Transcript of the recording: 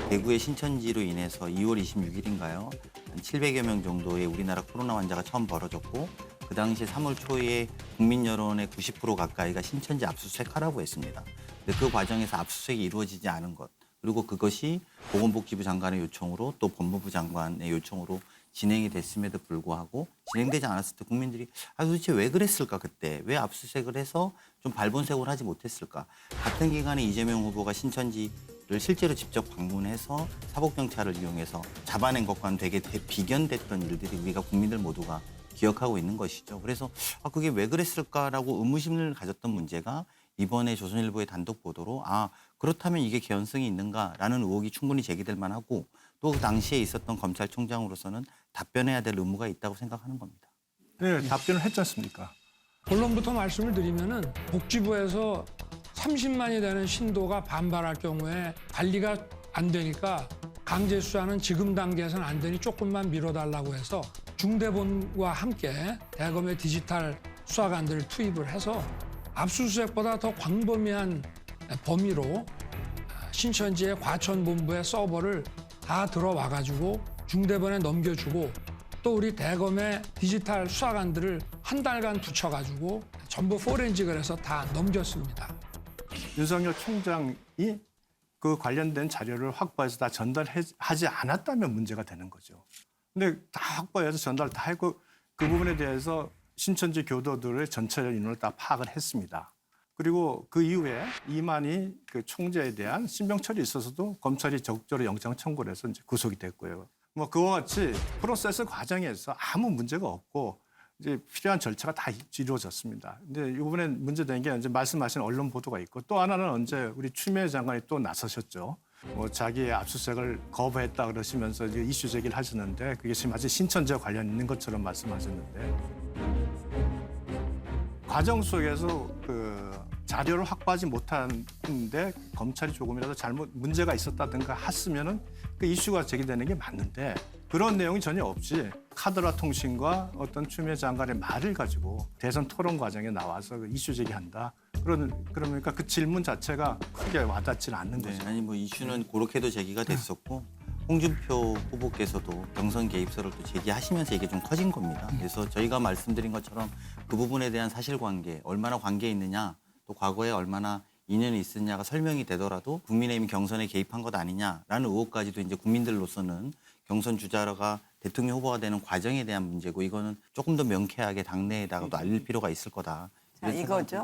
대구의 신천지로 인해서 2월 26일인가요? 한 700여 명 정도의 우리나라 코로나 환자가 처음 벌어졌고 그 당시 3월 초에 국민 여론의 90% 가까이가 신천지 압수수색하라고 했습니다. 근데 그 과정에서 압수수색이 이루어지지 않은 것, 그리고 그것이 보건복지부 장관의 요청으로 또 법무부 장관의 요청으로 진행이 됐음에도 불구하고 진행되지 않았을 때 국민들이 도대체 왜 그랬을까 그때 왜 압수수색을 해서 좀 발본색을 하지 못했을까. 같은 기간에 이재명 후보가 신천지를 실제로 직접 방문해서 사복경찰을 이용해서 잡아낸 것과는 되게 비견됐던 일들이 우리가 국민들 모두가 기억하고 있는 것이죠. 그래서 그게 왜 그랬을까라고 의무심을 가졌던 문제가 이번에 조선일보의 단독 보도로 그렇다면 이게 개연성이 있는가라는 의혹이 충분히 제기될 만하고 또 그 당시에 있었던 검찰총장으로서는 답변해야 될 의무가 있다고 생각하는 겁니다. 네, 답변을 했지 않습니까? 본론부터 말씀을 드리면은 복지부에서 30만이 되는 신도가 반발할 경우에 관리가 안 되니까 강제 수사는 지금 단계에서는 안 되니 조금만 미뤄달라고 해서 중대본과 함께 대검의 디지털 수사관들을 투입을 해서 압수수색보다 더 광범위한 범위로 신천지의 과천본부의 서버를 다 들어와가지고 중대본에 넘겨주고 또 우리 대검의 디지털 수사관들을 한 달간 붙여가지고 전부 포렌식을 해서 다 넘겼습니다. 윤석열 총장이 그 관련된 자료를 확보해서 다 전달하지 않았다면 문제가 되는 거죠. 근데 다 확보해서 전달 다 했고 그 부분에 대해서 신천지 교도들의 전체적 인원을 다 파악을 했습니다. 그리고 그 이후에 이만희 그 총재에 대한 신병철이 있어서도 검찰이 적극적으로 영장 청구를 해서 이제 구속이 됐고요. 뭐 그와 같이 프로세스 과정에서 아무 문제가 없고 이제 필요한 절차가 다 이루어졌습니다. 근데 이번에 문제된 게 이제 말씀하신 언론 보도가 있고 또 하나는 언제 우리 추미애 장관이 또 나서셨죠. 뭐 자기의 압수수색을 거부했다 그러시면서 이제 이슈 제기를 하셨는데 그게 지금 아직 신천지와 관련 있는 것처럼 말씀하셨는데 과정 속에서 그 자료를 확보하지 못하는데 검찰이 조금이라도 문제가 있었다든가 했으면은 그 이슈가 제기되는 게 맞는데 그런 내용이 전혀 없이 카더라 통신과 어떤 추미애 장관의 말을 가지고 대선 토론 과정에 나와서 그 이슈 제기한다. 그러니까 그 질문 자체가 크게 와닿지는 않는 거죠. 아니 뭐 이슈는 그렇게도 제기가 됐었고 홍준표 후보께서도 경선 개입설을 또 제기하시면서 이게 좀 커진 겁니다. 그래서 저희가 말씀드린 것처럼 그 부분에 대한 사실관계, 얼마나 관계 있느냐, 또 과거에 얼마나 인연이 있었냐가 설명이 되더라도 국민의힘이 경선에 개입한 것 아니냐라는 의혹까지도 이제 국민들로서는 경선 주자가 대통령 후보가 되는 과정에 대한 문제고 이거는 조금 더 명쾌하게 당내에다가도 알릴 필요가 있을 거다. 자, 이거죠.